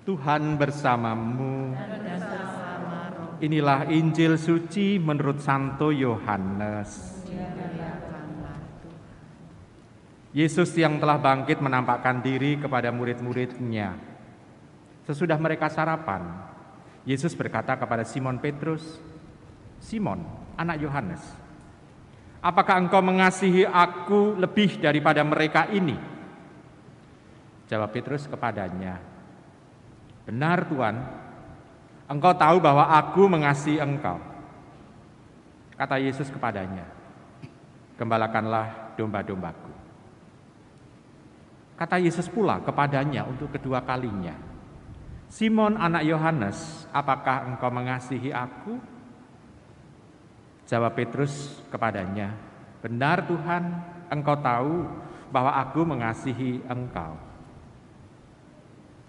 Tuhan bersamamu. dan bersama roh. Inilah Injil suci menurut Santo Yohanes. Dimuliakanlah Tuhan. Yesus yang telah bangkit menampakkan diri kepada murid-muridnya. Sesudah mereka sarapan, Yesus berkata kepada Simon Petrus, "Simon, anak Yohanes, apakah engkau mengasihi aku lebih daripada mereka ini?" Jawab Petrus kepadanya, "Benar Tuhan, engkau tahu bahwa aku mengasihi engkau." Kata Yesus kepadanya, "Gembalakanlah domba-dombaku." Kata Yesus pula kepadanya untuk kedua kalinya, "Simon anak Yohanes, apakah engkau mengasihi aku?" Jawab Petrus kepadanya, "Benar Tuhan, engkau tahu bahwa aku mengasihi engkau."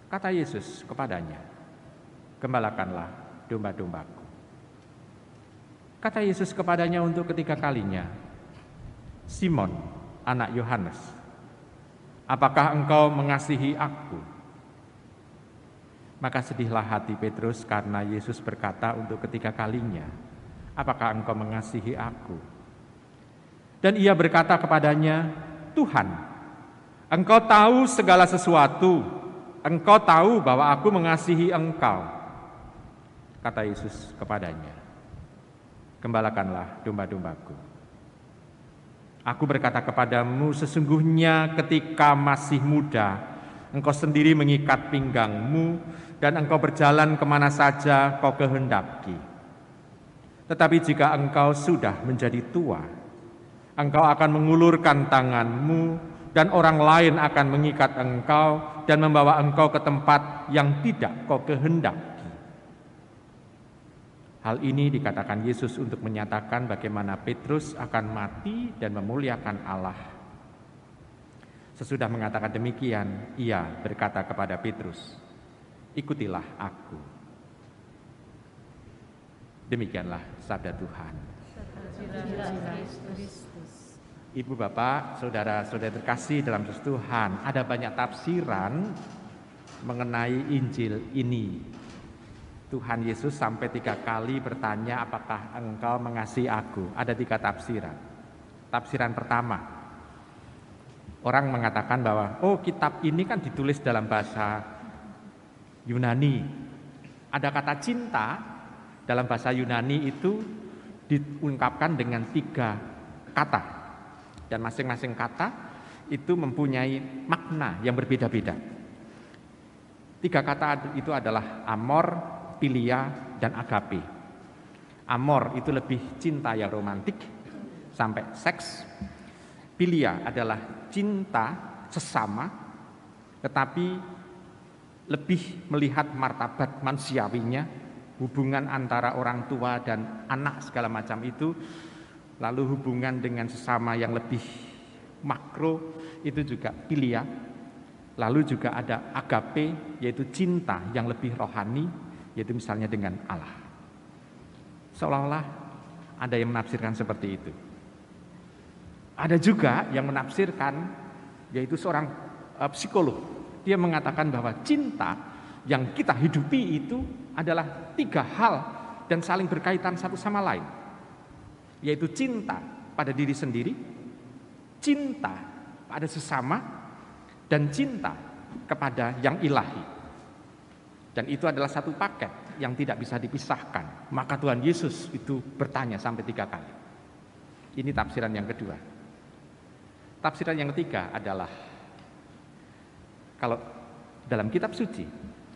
Kata Yesus kepadanya, "Gembalakanlah domba-dombaku." Kata Yesus kepadanya untuk ketiga kalinya, "Simon, anak Yohanes, apakah engkau mengasihi aku?" Maka sedihlah hati Petrus karena Yesus berkata untuk ketiga kalinya, "Apakah engkau mengasihi aku?" Dan ia berkata kepadanya, "Tuhan, engkau tahu segala sesuatu. Engkau tahu bahwa aku mengasihi engkau." Kata Yesus kepadanya, "Gembalakanlah domba-dombaku. Aku berkata kepadamu, sesungguhnya ketika masih muda, engkau sendiri mengikat pinggangmu dan engkau berjalan kemana saja kau kehendaki. Tetapi jika engkau sudah menjadi tua, engkau akan mengulurkan tanganmu dan orang lain akan mengikat engkau dan membawa engkau ke tempat yang tidak kau kehendaki." Hal ini dikatakan Yesus untuk menyatakan bagaimana Petrus akan mati dan memuliakan Allah. Sesudah mengatakan demikian, ia berkata kepada Petrus, "Ikutilah aku." Demikianlah sabda Tuhan. Kristus. Ibu, Bapak, saudara-saudara terkasih dalam Tuhan, ada banyak tafsiran mengenai Injil ini. Tuhan Yesus sampai 3 kali bertanya, "Apakah engkau mengasihi aku?" Ada 3 tafsiran. Tafsiran pertama, orang mengatakan bahwa, kitab ini kan ditulis dalam bahasa Yunani. Ada kata cinta dalam bahasa Yunani itu diungkapkan dengan 3 kata. Dan masing-masing kata itu mempunyai makna yang berbeda-beda. 3 kata itu adalah amor, philia, dan agape. Amor itu lebih cinta yang romantik sampai seks. Philia adalah cinta sesama, tetapi lebih melihat martabat manusiawinya, hubungan antara orang tua dan anak segala macam itu. Lalu hubungan dengan sesama yang lebih makro itu juga philia. Lalu juga ada agape, yaitu cinta yang lebih rohani, yaitu misalnya dengan Allah. Seolah-olah ada yang menafsirkan seperti itu. Ada juga yang menafsirkan, yaitu seorang psikolog. Dia mengatakan bahwa cinta yang kita hidupi itu adalah 3 hal dan saling berkaitan satu sama lain, yaitu cinta pada diri sendiri, cinta pada sesama, dan cinta kepada yang ilahi. Dan itu adalah satu paket yang tidak bisa dipisahkan. Maka Tuhan Yesus itu bertanya sampai 3 kali. Ini tafsiran yang kedua. Tafsiran yang ketiga adalah, kalau dalam kitab suci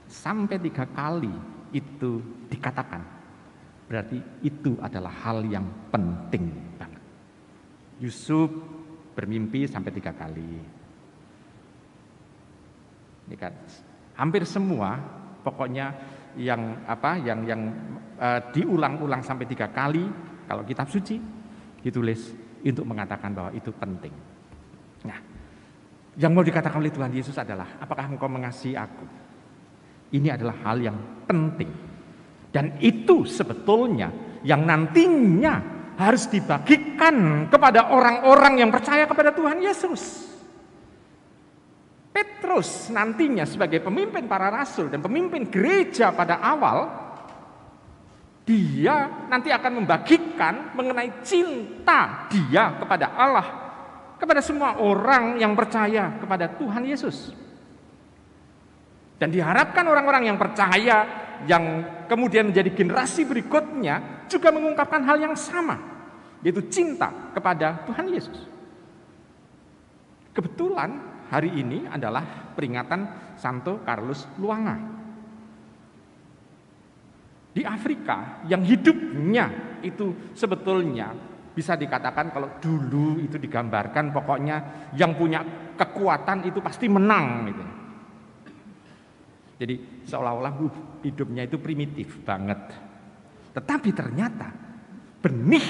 sampai 3 kali itu dikatakan, berarti itu adalah hal yang penting banget. Yusuf bermimpi sampai 3 kali. Ini kan hampir semua, pokoknya yang diulang-ulang sampai 3 kali kalau kitab suci ditulis untuk mengatakan bahwa itu penting. Nah, yang mau dikatakan oleh Tuhan Yesus adalah, "Apakah engkau mengasihi aku?" Ini adalah hal yang penting. Dan itu sebetulnya yang nantinya harus dibagikan kepada orang-orang yang percaya kepada Tuhan Yesus. Petrus Petrus nantinya sebagai pemimpin para rasul dan pemimpin gereja pada awal, dia nanti akan membagikan mengenai cinta dia kepada Allah, kepada semua orang yang percaya kepada Tuhan Yesus. Dan diharapkan orang-orang yang percaya, yang kemudian menjadi generasi berikutnya, juga mengungkapkan hal yang sama, yaitu cinta kepada Tuhan Yesus. Kebetulan hari ini adalah peringatan Santo Carlos Luanga. Di Afrika yang hidupnya itu sebetulnya bisa dikatakan kalau dulu itu digambarkan pokoknya yang punya kekuatan itu pasti menang gitu. Jadi seolah-olah hidupnya itu primitif banget. Tetapi ternyata benih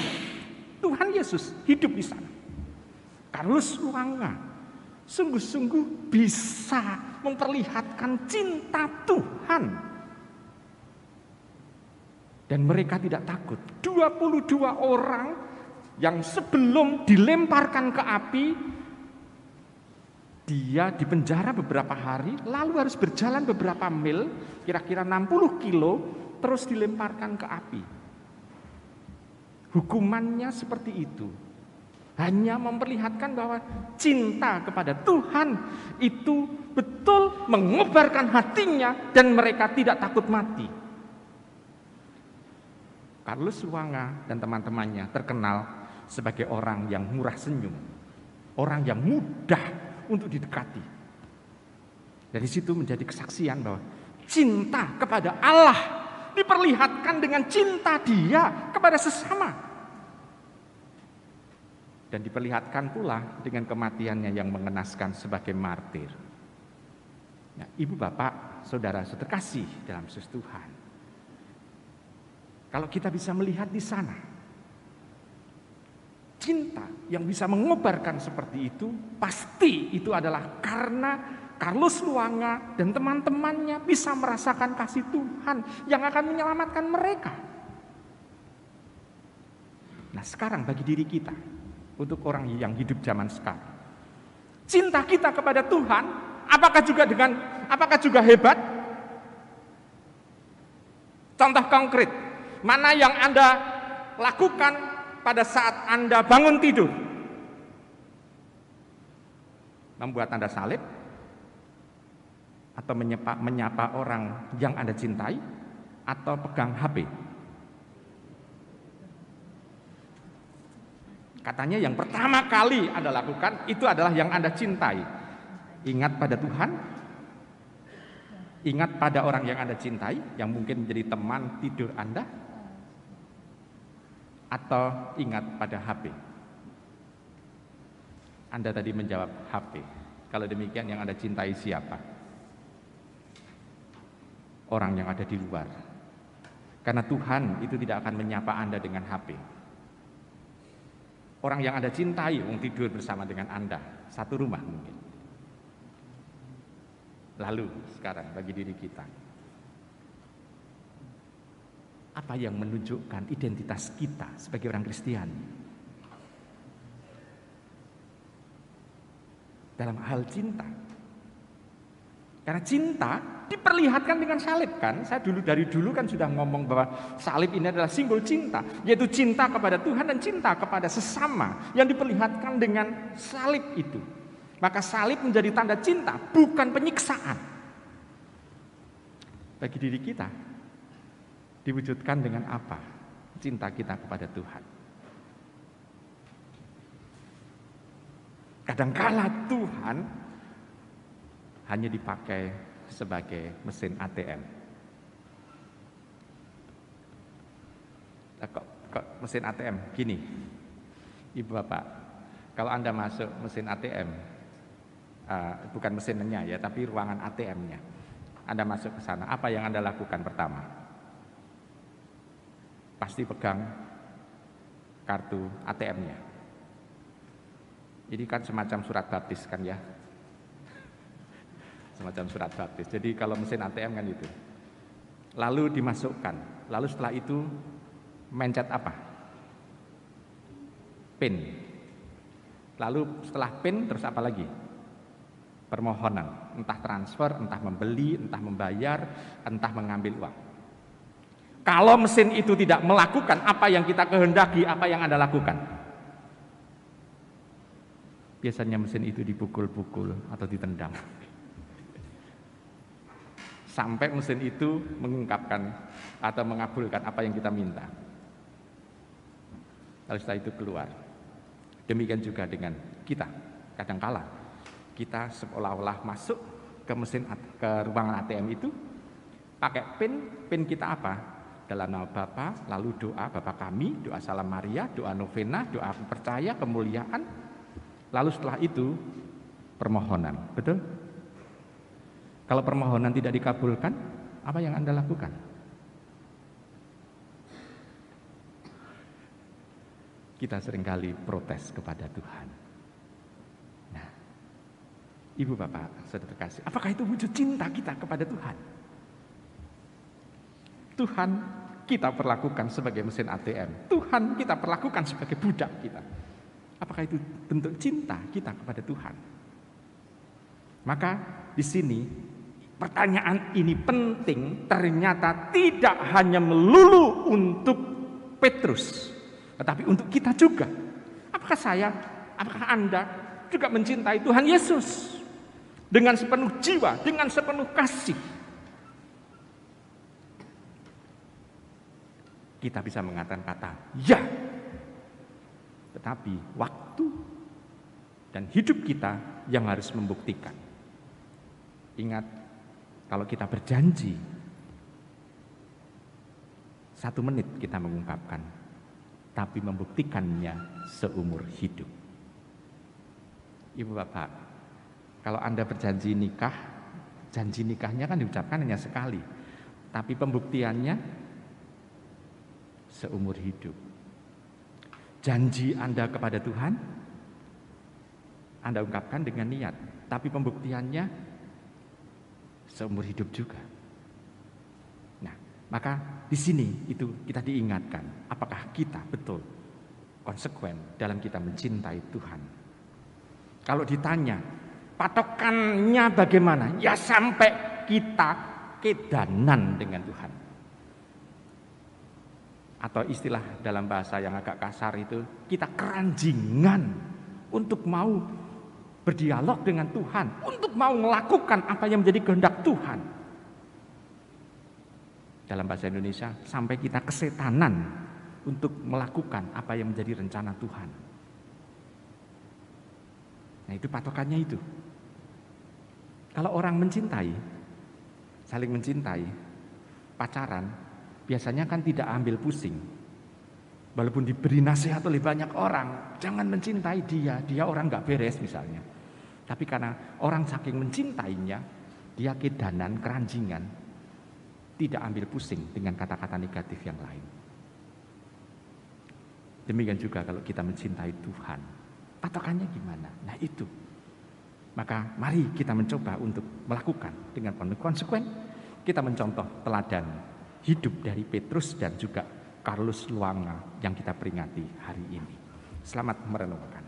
Tuhan Yesus hidup di sana. Carlos Luanga sungguh-sungguh bisa memperlihatkan cinta Tuhan. Dan mereka tidak takut. 22 orang yang sebelum dilemparkan ke api, dia dipenjara beberapa hari, lalu harus berjalan beberapa mil, kira-kira 60 kilo, terus dilemparkan ke api. Hukumannya seperti itu. Hanya memperlihatkan bahwa cinta kepada Tuhan itu betul mengobarkan hatinya dan mereka tidak takut mati. Carlos Luanga dan teman-temannya terkenal sebagai orang yang murah senyum, orang yang mudah untuk didekati. Dari situ menjadi kesaksian bahwa cinta kepada Allah diperlihatkan dengan cinta dia kepada sesama. Dan diperlihatkan pula dengan kematiannya yang mengenaskan sebagai martir. Nah, ibu bapak, saudara terkasih dalam Yesus Tuhan. Kalau kita bisa melihat di sana, cinta yang bisa mengobarkan seperti itu, pasti itu adalah karena Carlos Luanga dan teman-temannya bisa merasakan kasih Tuhan yang akan menyelamatkan mereka. Nah, sekarang bagi diri kita, untuk orang yang hidup zaman sekarang, cinta kita kepada Tuhan, apakah juga hebat? Contoh konkret, mana yang Anda lakukan pada saat Anda bangun tidur? Membuat tanda salib? Atau menyapa orang yang Anda cintai? Atau pegang HP? Katanya yang pertama kali Anda lakukan itu adalah yang Anda cintai. Ingat pada Tuhan, ingat pada orang yang Anda cintai, yang mungkin menjadi teman tidur Anda, atau ingat pada HP. Anda tadi menjawab HP. Kalau demikian yang Anda cintai siapa? Orang yang ada di luar. Karena Tuhan itu tidak akan menyapa Anda dengan HP. Orang yang Anda cintai tidur bersama dengan Anda, satu rumah mungkin. Lalu sekarang bagi diri kita, apa yang menunjukkan identitas kita sebagai orang Kristiani? Dalam hal cinta. Karena cinta diperlihatkan dengan salib kan. Saya dari dulu kan sudah ngomong bahwa salib ini adalah simbol cinta, yaitu cinta kepada Tuhan dan cinta kepada sesama yang diperlihatkan dengan salib itu. Maka salib menjadi tanda cinta, bukan penyiksaan. Bagi diri kita, diwujudkan dengan apa cinta kita kepada Tuhan? Kadangkala Tuhan hanya dipakai sebagai mesin ATM. Kok mesin ATM? Gini, Ibu Bapak, kalau Anda masuk mesin ATM, bukan mesinnya ya, tapi ruangan ATM-nya, Anda masuk ke sana, apa yang Anda lakukan pertama? Pasti pegang kartu ATM-nya. Ini kan semacam surat baptis kan ya, semacam surat baptis. Jadi kalau mesin ATM kan itu, lalu dimasukkan, lalu setelah itu mencet apa? PIN. Lalu setelah PIN terus apa lagi? Permohonan. entah transfer, entah membeli, entah membayar, entah mengambil uang. Kalau mesin itu tidak melakukan apa yang kita kehendaki, apa yang Anda lakukan? Biasanya mesin itu dipukul-pukul atau ditendang. Sampai mesin itu mengungkapkan atau mengabulkan apa yang kita minta. Lalu setelah itu keluar. Demikian juga dengan kita. Kadangkala kita seolah-olah masuk ke mesin, ke ruangan ATM itu pakai PIN kita apa? Dalam nama Bapa, lalu doa Bapa kami, doa Salam Maria, doa novena, doa aku percaya, kemuliaan. Lalu setelah itu permohonan, betul? Kalau permohonan tidak dikabulkan, apa yang Anda lakukan? Kita seringkali protes kepada Tuhan. Nah, Ibu Bapak, saudara terkasih, apakah itu wujud cinta kita kepada Tuhan? Tuhan kita perlakukan sebagai mesin ATM. Tuhan kita perlakukan sebagai budak kita. Apakah itu bentuk cinta kita kepada Tuhan? Maka di sini pertanyaan ini penting, ternyata tidak hanya melulu untuk Petrus, tetapi untuk kita juga. Apakah saya, apakah Anda juga mencintai Tuhan Yesus dengan sepenuh jiwa, dengan sepenuh kasih? Kita bisa mengatakan kata ya, tetapi waktu dan hidup kita yang harus membuktikan. Ingat, kalau kita berjanji 1 menit kita mengungkapkan, tapi membuktikannya seumur hidup. Ibu Bapak, kalau Anda berjanji nikah, janji nikahnya kan diucapkan hanya sekali, tapi pembuktiannya seumur hidup. Janji Anda kepada Tuhan, Anda ungkapkan dengan niat, tapi pembuktiannya seumur hidup juga. Nah, maka di sini itu kita diingatkan, apakah kita betul konsekuen dalam kita mencintai Tuhan. Kalau ditanya, patokannya bagaimana? Ya sampai kita kedanan dengan Tuhan. Atau istilah dalam bahasa yang agak kasar itu, kita keranjingan untuk mau berdialog dengan Tuhan, untuk mau melakukan apa yang menjadi kehendak Tuhan. Dalam bahasa Indonesia, sampai kita kesetanan untuk melakukan apa yang menjadi rencana Tuhan. Nah, itu patokannya itu. Kalau orang mencintai, saling mencintai, pacaran, biasanya kan tidak ambil pusing. Walaupun diberi nasihat oleh banyak orang, jangan mencintai dia, dia orang gak beres misalnya. Tapi karena orang saking mencintainya, dia kedanan, keranjingan, tidak ambil pusing dengan kata-kata negatif yang lain. Demikian juga kalau kita mencintai Tuhan, patokannya gimana? Nah itu. Maka mari kita mencoba untuk melakukan dengan penuh konsekuen. Kita mencontoh teladan hidup dari Petrus dan juga Carlos Luanga yang kita peringati hari ini. Selamat merenungkan.